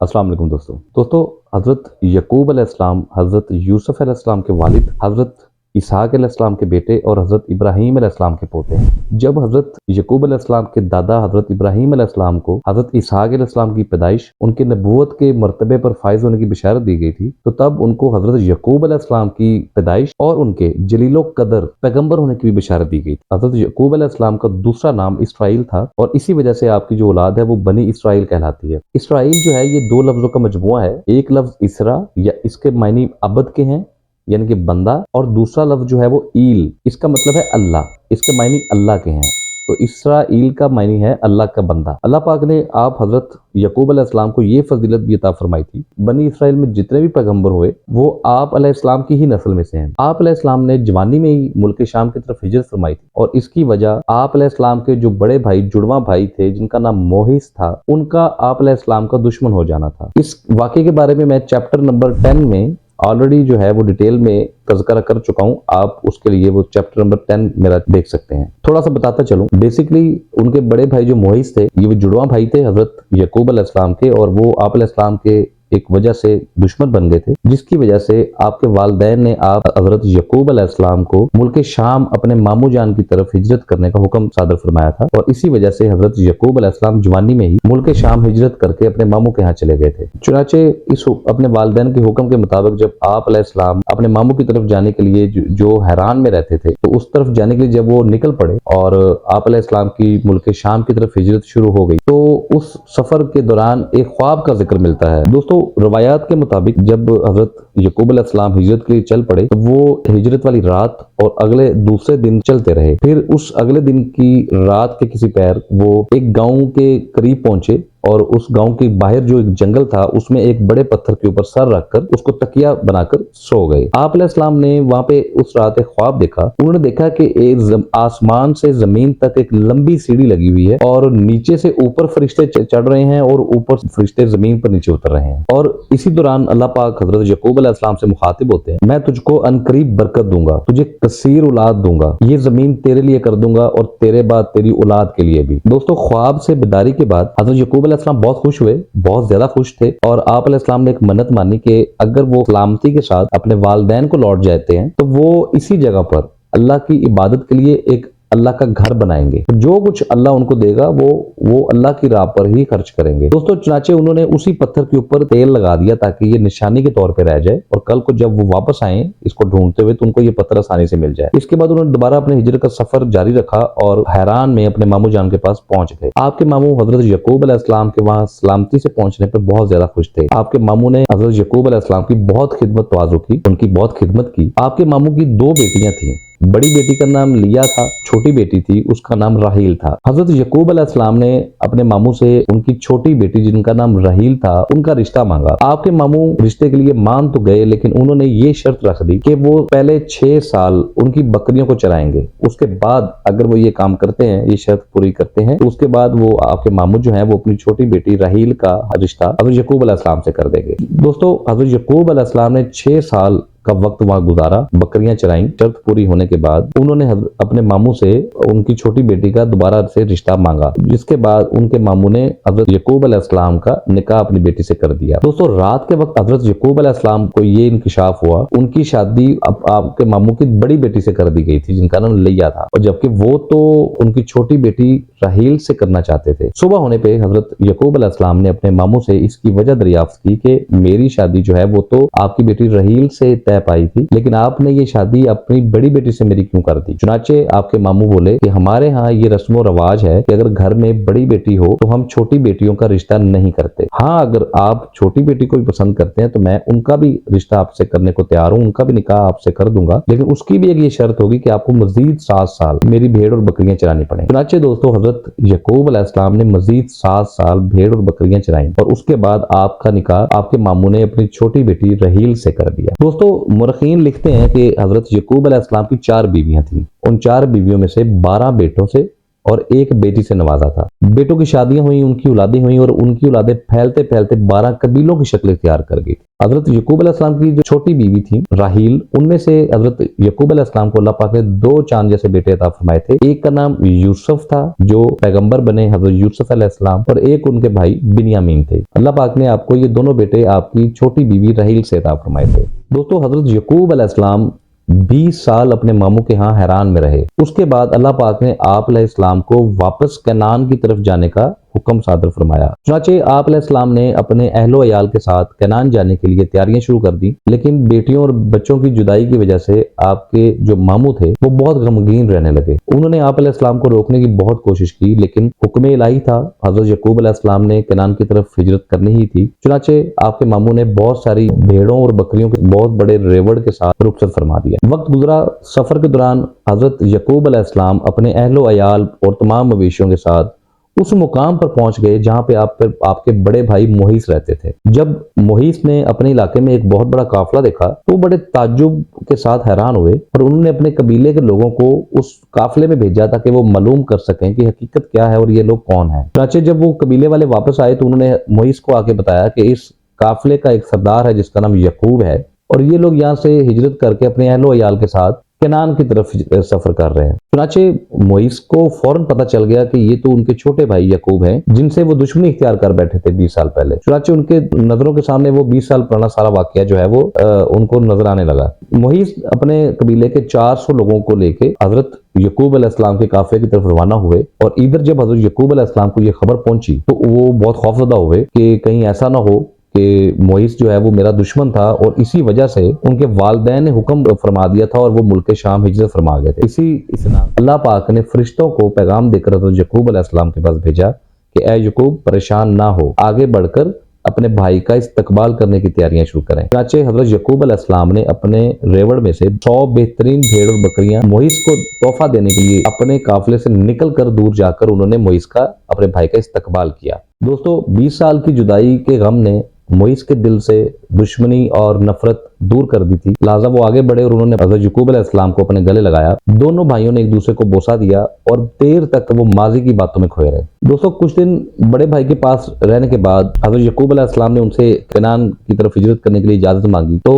अस्सलाम वालेकुम दोस्तों हज़रत यकूब अलैहिस्सलाम, हज़रत यूसुफ अलैहिस्सलाम के वालिद, हज़रत इसहाक अलैहिस्सलाम के बेटे और हज़रत इब्राहीम अलैहिस्सलाम के पोते हैं। जब हज़रत यकूब अलैहिस्सलाम के दादा हज़रत इब्राहीम अलैहिस्सलाम को हज़रत इसहाक अलैहिस्सलाम की पैदाइश उनके नबूवत के मर्तबे पर फायज होने की बिशारत दी गई थी, तो तब उनको हज़रत यकूब अलैहिस्सलाम की पैदाइश और उनके जलीलो कदर पैगंबर होने की भी बिशारत दी गई। हज़रत यकूब अलैहिस्सलाम का दूसरा नाम इसराइल था और इसी वजह से आपकी जो औलाद है वो बनी इसराइल कहलाती है। इसराइल जो है ये दो लफ्जों का मजमुआ है। एक लफ्ज इसरा या इसके मायने अबद के हैं यानी कि बंदा, और दूसरा लफ्ज जो है वो ईल, इसका मतलब है अल्लाह, इसके मायने अल्लाह के हैं। तो इसराइल का मायने है अल्लाह का बंदा। अल्लाह पाक ने आप हजरत यकूब अलैहिस्सलाम को ये फजीलत भी अता फरमाई थी, बनी इसराइल में जितने भी पैगंबर हुए वो आप अलैहिस्सलाम की ही नस्ल में से हैं। आप अलैहिस्सलाम ने जवानी में ही मुल्क शाम की तरफ हिजरत फरमाई थी और इसकी वजह आप अलैहिस्सलाम के जो बड़े भाई जुड़वा भाई थे जिनका नाम मोहिस था, उनका आप अलैहिस्सलाम का दुश्मन हो जाना था। इस वाक़े के बारे में मैं चैप्टर नंबर 10 में ऑलरेडी जो है वो डिटेल में तज़किरा कर चुका हूँ। आप उसके लिए वो चैप्टर नंबर 10 मेरा देख सकते हैं। थोड़ा सा बताता चलूं। बेसिकली उनके बड़े भाई जो मोहिस थे, ये वो जुड़वा भाई थे हजरत यकूब अलैहिस्सलाम के, और वो आप अलैहिस्सलाम के एक वजह से दुश्मन बन गए थे, जिसकी वजह से आपके वालिदैन ने आप हजरत यकूब अलैहिस्सलाम को मुल्क शाम अपने मामू जान की तरफ हिजरत करने का हुक्म सादर फरमाया था, और इसी वजह से हजरत यकूब अलैहिस्सलाम जवानी में ही मुल्क शाम हिजरत करके अपने मामू के यहाँ चले गए थे। चुनाचे इस अपने वालिदैन के हुक्म के मुताबिक जब आप अलैहिस्सलाम अपने मामू की तरफ जाने के लिए जो हैरान में रहते थे, तो उस तरफ जाने के लिए जब वो निकल पड़े और आप अलैहिस्सलाम की मुल्क शाम की तरफ हिजरत शुरू हो गई, तो उस सफर के दौरान एक ख्वाब का जिक्र मिलता है। दोस्तों रवायात के मुताबिक जब हजरत यकूब अलैहिस्सलाम हिजरत के लिए चल पड़े, तो वो हिजरत वाली रात और अगले दूसरे दिन चलते रहे। फिर उस अगले दिन की रात के किसी पैर वो एक गांव के करीब पहुंचे और उस गांव के बाहर जो एक जंगल था उसमें एक बड़े पत्थर के ऊपर सर रखकर उसको तकिया बनाकर सो गए। आप अलैहिस्सलाम ने वहां पे उस रात एक ख्वाब देखा। उन्होंने देखा कि एक आसमान से जमीन तक एक लंबी सीढ़ी लगी हुई है और नीचे से ऊपर फरिश्ते चढ़ रहे हैं और ऊपर फरिश्ते जमीन पर नीचे उतर रहे हैं। और इसी दौरान अल्लाह पाक हजरत यकूब अलैहिस्सलाम से मुखातिब होते हैं, मैं तुझको अनकरीब बरकत दूंगा, तुझे कसीर औलाद दूंगा, ये जमीन तेरे लिए कर दूंगा और तेरे बाद तेरी औलाद के लिए भी। दोस्तों ख्वाब से बेदारी के बाद हजरत यकूब अलैहिस्सलाम बहुत खुश हुए, बहुत ज्यादा खुश थे, और आप अलैहिस्सलाम ने एक मन्नत मानी कि अगर वो सलामती के साथ अपने वालिदैन को लौट जाते हैं तो वो इसी जगह पर अल्लाह की इबादत के लिए एक अल्लाह का घर बनाएंगे। जो कुछ अल्लाह उनको देगा वो अल्लाह की राह पर ही खर्च करेंगे। दोस्तों चुनाचे उन्होंने उसी पत्थर के ऊपर तेल लगा दिया ताकि ये निशानी के तौर पे रह जाए और कल को जब वो वापस आए इसको ढूंढते हुए तो उनको ये पत्थर आसानी से मिल जाए। इसके बाद उन्होंने दोबारा अपने हिजरत का सफर जारी रखा और हैरान में अपने मामू जान के पास पहुंच गए। आपके मामू हजरत यकूब अलैहिस्सलाम के वहां सलामती से पहुंचने पर बहुत ज्यादा खुश थे। आपके मामू ने हजरत यकूब अलैहिस्सलाम की बहुत खिदमत तवाज़ु की, उनकी बहुत खिदमत की। आपके मामू की दो बेटियां थी, बड़ी बेटी का नाम लिया था, छोटी बेटी थी उसका नाम राहील था। हजरत यकूब अलैहिस्सलाम ने अपने मामू से उनकी छोटी बेटी जिनका नाम राहील था उनका रिश्ता मांगा। आपके मामू रिश्ते के लिए मान तो गए, लेकिन उन्होंने ये शर्त रख दी कि वो पहले 6 साल उनकी बकरियों को चराएंगे, उसके बाद अगर वो ये काम करते हैं, ये शर्त पूरी करते हैं, तो उसके बाद वो आपके मामू जो है वो अपनी छोटी बेटी राहील का रिश्ता हजरत यकूब अलैहिस्सलाम से कर देंगे। दोस्तों हजरत यकूब अलैहिस्सलाम ने 6 साल का वक्त वहां गुजारा, बकरियां चराई। शर्त पूरी होने के बाद उन्होंने अपने मामू से उनकी छोटी बेटी का दोबारा से रिश्ता मांगा, जिसके बाद उनके मामू ने हजरत यकूब अलैहिस्सलाम का निकाह अपनी बेटी से कर दिया। दोस्तों रात के वक्त हजरत यकूब अलैहिस्सलाम को ये इंकिशाफ हुआ, उनकी शादी आपके मामू की बड़ी बेटी से कर दी गई थी जिनका नाम लिया था, और जबकि वो तो उनकी छोटी बेटी राहील से करना चाहते थे। सुबह होने पे हजरत यकूब अलैहिस्सलाम ने अपने मामू से इसकी वजह दरियाफ्त की कि मेरी शादी जो है वो तो आपकी बेटी राहील से पाई थी, लेकिन आपने ये शादी अपनी बड़ी बेटी से मेरी क्यों कर दी। चुनाचे आपके मामू बोले कि हमारे यहाँ ये रस्म व रवाज है कि अगर घर में बड़ी बेटी हो तो हम छोटी बेटियों का रिश्ता नहीं करते। हाँ, अगर आप छोटी बेटी को भी पसंद करते हैं तो मैं उनका भी रिश्ता आपसे करने को तैयार हूँ, उनका भी निकाह आपसे कर दूंगा, लेकिन उसकी भी एक ये शर्त होगी कि आपको मजीद 7 साल मेरी भेड़ और बकरियां चरानी पड़े। चुनाचे दोस्तों हजरत यकूब अलैहिस्सलाम ने मजीद 7 साल भेड़ और बकरियां चराई और उसके बाद आपका निकाह आपके मामू ने अपनी छोटी बेटी राहील से कर दिया। दोस्तों मुरखीन लिखते हैं कि हजरत यकूब अलैहिस्सलाम की 4 बीवियां थीं। उन 4 बीवियों में से 12 बेटों से اور ایک بیٹی سے نوازا تھا۔ بیٹوں کی شادیاں ہوئیں، ان کی اولادیں ہوئیں اور ان کی اولادیں پھیلتے پھیلتے 12 قبیلوں کی شکل اختیار کر گئی۔ حضرت یعقوب علیہ السلام کی جو چھوٹی بیوی تھی راحیل، ان میں سے حضرت یعقوب علیہ السلام کو اللہ پاک نے 2 چاند جیسے بیٹے عطا فرمائے تھے۔ ایک کا نام یوسف تھا جو پیغمبر بنے، حضرت یوسف علیہ السلام، اور ایک ان کے بھائی بنیامین تھے۔ اللہ پاک نے آپ کو یہ دونوں بیٹے آپ کی چھوٹی بیوی راحیل سے عطا فرمائے تھے۔ دوستو حضرت یعقوب علیہ السلام 20 سال اپنے ماموں کے ہاں حیران میں رہے۔ اس کے بعد اللہ پاک نے آپ علیہ السلام کو واپس کنعان کی طرف جانے کا حکم صادر فرمایا۔ چنانچہ آپ علیہ السلام نے اپنے اہل و عیال کے ساتھ کنعان جانے کے لیے تیاریاں شروع کر دی، لیکن بیٹیوں اور بچوں کی جدائی کی وجہ سے آپ کے جو ماموں تھے وہ بہت غمگین رہنے لگے۔ انہوں نے آپ علیہ السلام کو روکنے کی بہت کوشش کی، لیکن حکم الہی تھا، حضرت یعقوب علیہ السلام نے کنعان کی طرف ہجرت کرنی ہی تھی۔ چنانچہ آپ کے ماموں نے بہت ساری بھیڑوں اور بکریوں کے بہت بڑے ریوڑ کے ساتھ رخصت فرما دیا۔ وقت گزرا، سفر کے دوران حضرت یعقوب علیہ السلام اپنے اہل و عیال اور تمام مویشیوں کے ساتھ اس مقام پر پہنچ گئے جہاں پہ آپ کے بڑے بھائی محیص رہتے تھے۔ جب محیص نے اپنے علاقے میں ایک بہت بڑا قافلہ دیکھا تو بڑے تعجب کے ساتھ حیران ہوئے اور انہوں نے اپنے قبیلے کے لوگوں کو اس قافلے میں بھیجا تاکہ وہ معلوم کر سکیں کہ حقیقت کیا ہے اور یہ لوگ کون ہیں۔ چنانچہ جب وہ قبیلے والے واپس آئے تو انہوں نے محیص کو آ کے بتایا کہ اس قافلے کا ایک سردار ہے جس کا نام یعقوب ہے، اور یہ لوگ یہاں سے ہجرت کر کے اپنے اہل و عیال کے ساتھ کنعان کی طرف سفر کر رہے ہیں۔ چنانچہ محیص کو فوراً پتہ چل گیا کہ یہ تو ان کے چھوٹے بھائی یعقوب ہیں جن سے وہ دشمنی اختیار کر بیٹھے تھے 20 سال پہلے۔ چنانچہ ان کے نظروں کے سامنے وہ 20 سال پرانا سارا واقعہ جو ہے وہ ان کو نظر آنے لگا۔ محیص اپنے قبیلے کے 400 لوگوں کو لے کے حضرت یعقوب علیہ السلام کے قافلے کی طرف روانہ ہوئے، اور ادھر جب حضرت یعقوب علیہ السلام کو یہ خبر پہنچی تو وہ بہت خوفزدہ ہوئے کہ کہیں ایسا نہ ہو کہ محیص جو ہے وہ میرا دشمن تھا اور اسی وجہ سے ان کے والدین نے حکم فرما دیا تھا اور وہ ملک شام ہجرت فرما گئے تھے۔ اسی اسنا اللہ پاک نے فرشتوں کو پیغام دے کر حضرت یعقوب علیہ السلام کے پاس بھیجا کہ اے یعقوب پریشان نہ ہو، آگے بڑھ کر اپنے بھائی کا استقبال کرنے کی تیاریاں شروع کریں۔ چنانچہ حضرت یعقوب علیہ السلام نے اپنے ریوڑ میں سے 100 بہترین بھیڑ اور بکریاں محیص کو تحفہ دینے کے لیے اپنے قافلے سے نکل کر دور جا کر انہوں نے محیص کا اپنے بھائی کا استقبال کیا۔ دوستو 20 سال کی جدائی کے غم نے محیص کے دل سے دشمنی اور نفرت دور کر دی تھی، لہٰذا وہ آگے بڑھے اور انہوں نے حضرت یعقوب علیہ السلام کو اپنے گلے لگایا۔ دونوں بھائیوں نے ایک دوسرے کو بوسہ دیا اور دیر تک وہ ماضی کی باتوں میں کھوئے رہے۔ دوستو کچھ دن بڑے بھائی کے پاس رہنے کے بعد حضرت یعقوب علیہ السلام نے ان سے کنعان کی طرف ہجرت کرنے کے لیے اجازت مانگی، تو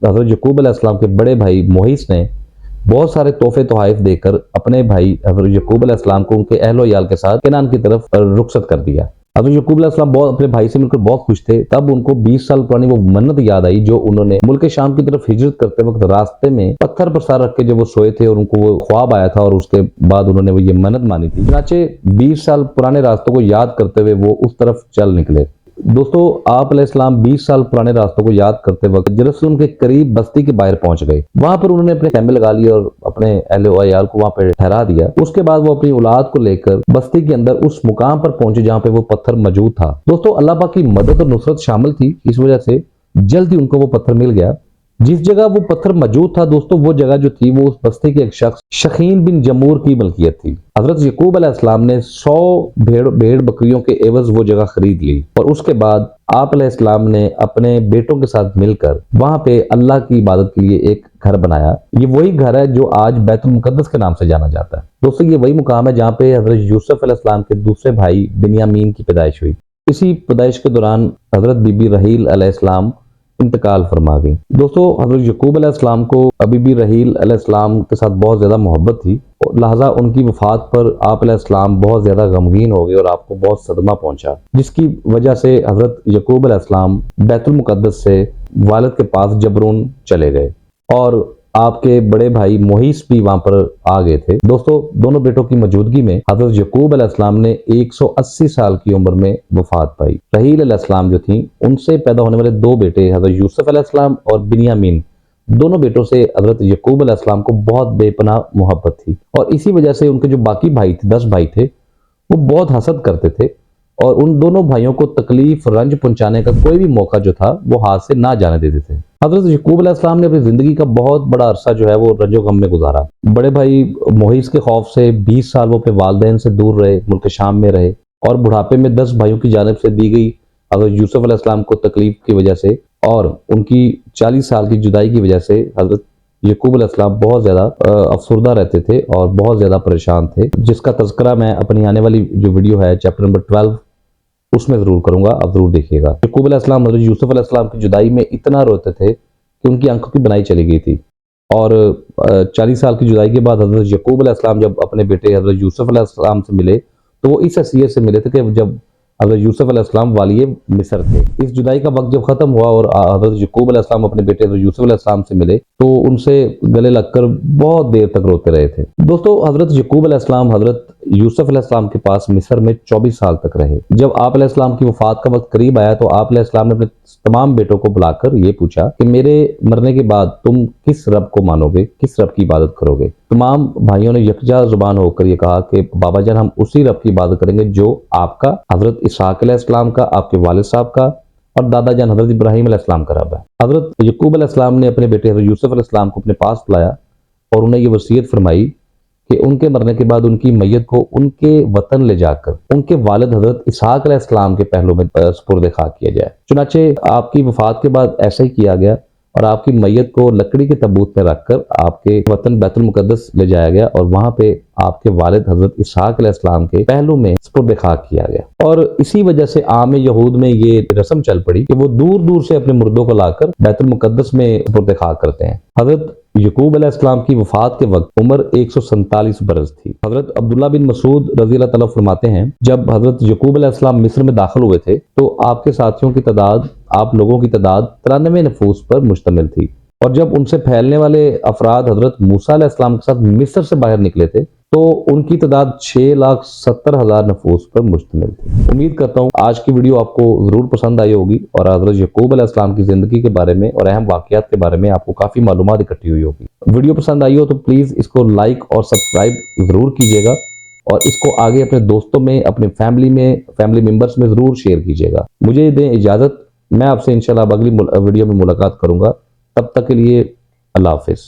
حضرت یعقوب علیہ السلام کے بڑے بھائی محیص نے بہت سارے تحفے تحائف دے کر اپنے بھائی حضرت یعقوب علیہ السلام کو ان کے اہل و عیال کے ساتھ کنعان کی طرف رخصت کر دیا۔ حضرت یعقوب علیہ السلام اپنے بھائی سے مل کر بہت خوش تھے۔ تب ان کو 20 سال پرانی وہ منت یاد آئی جو انہوں نے ملک شام کی طرف ہجرت کرتے وقت راستے میں پتھر پر سر رکھ کے جب وہ سوئے تھے اور ان کو وہ خواب آیا تھا، اور اس کے بعد انہوں نے وہ یہ منت مانی تھی۔ چنانچہ 20 سال پرانے راستوں کو یاد کرتے ہوئے وہ اس طرف چل نکلے۔ دوستو آپ علیہ السلام 20 سال پرانے راستوں کو یاد کرتے وقت جرسلم کے قریب بستی کے باہر پہنچ گئے۔ وہاں پر انہوں نے اپنے خیمے لگا لیے اور اپنے اہل و عیال کو وہاں پہ ٹھہرا دیا۔ اس کے بعد وہ اپنی اولاد کو لے کر بستی کے اندر اس مقام پر پہنچے جہاں پہ وہ پتھر موجود تھا۔ دوستو اللہ پاک کی مدد اور نصرت شامل تھی، اس وجہ سے جلدی ان کو وہ پتھر مل گیا۔ جس جگہ وہ پتھر موجود تھا دوستو وہ جگہ جو تھی وہ اس بستی کے ایک شخص شخین بن جمور کی ملکیت تھی۔ حضرت یعقوب علیہ السلام نے 100 بھیڑ بکریوں کے عوض وہ جگہ خرید لی، اور اس کے بعد آپ علیہ السلام نے اپنے بیٹوں کے ساتھ مل کر وہاں پہ اللہ کی عبادت کے لیے ایک گھر بنایا۔ یہ وہی گھر ہے جو آج بیت المقدس کے نام سے جانا جاتا ہے۔ دوستو یہ وہی مقام ہے جہاں پہ حضرت یوسف علیہ السلام کے دوسرے بھائی بنیامین کی پیدائش ہوئی۔ اسی پیدائش کے دوران حضرت بی بی راحیل علیہ السلام انتقال فرما گئی۔ دوستو حضرت یعقوب علیہ السلام کو ابھی بھی راحیل علیہ السلام کے ساتھ بہت زیادہ محبت تھی، اور لہٰذا ان کی وفات پر آپ علیہ السلام بہت زیادہ غمگین ہو گئے اور آپ کو بہت صدمہ پہنچا، جس کی وجہ سے حضرت یعقوب علیہ السلام بیت المقدس سے والد کے پاس جبرون چلے گئے، اور آپ کے بڑے بھائی محیص بھی وہاں پر آ گئے تھے۔ دوستو دونوں بیٹوں کی موجودگی میں حضرت یعقوب علیہ السلام نے 180 سال کی عمر میں وفات پائی۔ راحیل علیہ السلام جو تھیں ان سے پیدا ہونے والے 2 بیٹے حضرت یوسف علیہ السلام اور بنیامین، دونوں بیٹوں سے حضرت یعقوب علیہ السلام کو بہت بے پناہ محبت تھی، اور اسی وجہ سے ان کے جو باقی بھائی تھے 10 بھائی تھے وہ بہت حسد کرتے تھے، اور ان دونوں بھائیوں کو تکلیف رنج پہنچانے کا کوئی بھی موقع جو تھا وہ ہاتھ سے نہ جانے دیتے تھے۔ حضرت یعقوب علیہ السلام نے اپنی زندگی کا بہت بڑا عرصہ جو ہے وہ رنج و غم میں گزارا۔ بڑے بھائی محیص کے خوف سے 20 سال وہ اپنے والدین سے دور رہے، ملک شام میں رہے، اور بڑھاپے میں 10 بھائیوں کی جانب سے دی گئی حضرت یوسف علیہ السلام کو تکلیف کی وجہ سے، اور ان کی 40 سال کی جدائی کی وجہ سے حضرت यकूब अलैहिस्सलाम बहुत ज़्यादा अफसरदा रहते थे और बहुत ज़्यादा परेशान थे, जिसका तज़किरा मैं अपनी आने वाली जो वीडियो है चैप्टर नंबर 12 उसमें ज़रूर करूँगा, आप ज़रूर देखिएगा। यकूब अलैहिस्सलाम हज़रत यूसुफ अलैहिस्सलाम की जुदाई में इतना रोते थे कि उनकी आंखों की बनाई चली गई थी। और 40 साल की जुदाई के बाद हज़रत यकूब अलैहिस्सलाम जब अपने बेटे हज़रत यूसुफ अलैहिस्सलाम से मिले, तो वो इस हैसियत से मिले थे कि जब हज़रत यूसुफ अलैहिस्सलाम वालिए मिस्र थे। इस जुदाई का वक्त जब ख़त्म हुआ और हज़रत यकूब अलैहिस्सलाम अपने बेटे हज़रत यूसुफ अलैहिस्सलाम से मिले, तो उनसे गले लगकर बहुत देर तक रोते रहे थे। दोस्तों, हज़रत यकूब अलैहिस्सलाम हज़रत यूसुफ अलैहिस्सलाम के पास मिस्र में 24 साल तक रहे। जब आप अलैहिस्सलाम की वफ़ात का वक्त करीब आया, तो आप अलैहिस्सलाम ने अपने तमाम बेटों को बुलाकर ये पूछा कि मेरे मरने के बाद तुम किस रब को मानोगे, किस रब की इबादत करोगे। तमाम भाइयों ने यकजा जुबान होकर ये कहा कि बाबा जान, हम उसी रब की इबादत करेंगे जो आपका, हज़रत इसहाक अलैहिस्सलाम का, आपके वालिद साहब का और दादा जान हज़रत इब्राहीम अलैहिस्सलाम का रब है। हज़रत यकूब अलैहिस्सलाम ने अपने बेटे हज़रत यूसुफ अलैहिस्सलाम को अपने पास बुलाया और उन्हें ये वसीयत फरमाई कि उनके मरने के बाद उनकी मैयत को उनके वतन ले जाकर उनके वालिद हज़रत इसहाक अलैहिस्सलाम के पहलू में सुपुर्द खाक किया जाए। चुनाचे आपकी वफ़ात के बाद ऐसा ही किया गया और आपकी मैयत को लकड़ी के तबूत में रखकर आपके वतन बैतुल मुकद्दस ले जाया गया और वहां पे आपके वालिद हज़रत इसहाक अलैहिस्सलाम के पहलू में सुपुर्द खाक किया गया। और इसी वजह से आम यहूद में ये रस्म चल पड़ी कि वो दूर दूर से अपने मुर्दों को लाकर बैतुल मुकद्दस में सुपुर्द खाक करते हैं। हज़रत यकूब अलैहिस्सलाम की वफ़ात के वक्त उम्र 147 बरस थी। हज़रत अब्दुल्ला बिन मसूद रज़ी अल्लाह तआला फरमाते हैं, जब हज़रत यकूब अलैहिस्सलाम मिस्र में दाखिल हुए थे, तो आपके साथियों की तादाद, आप लोगों की तादाद 93 नफूस पर मुश्तमिल थी। और जब उनसे फैलने वाले अफराद हज़रत मूसा अलैहिस्सलाम के साथ मिस्र से बाहर निकले थे, तो उनकी तादाद 6,70,000 नफूस पर मुश्तमिल थी। उम्मीद करता हूँ आज की वीडियो आपको ज़रूर पसंद आई होगी और हज़रत यकूब अलैहिस्सलाम की ज़िंदगी के बारे में और अहम वाक़यात के बारे में आपको काफ़ी मालूमात इकट्ठी हुई होगी। वीडियो पसंद आई हो तो प्लीज़ इसको लाइक और सब्सक्राइब ज़रूर कीजिएगा और इसको आगे अपने दोस्तों में, अपने फैमिली मेम्बर्स में ज़रूर शेयर कीजिएगा। मुझे दें इजाज़त, मैं आपसे इंशाल्लाह अगली वीडियो में मुलाकात करूँगा। तब तक के लिए अल्लाह हाफ़िज़।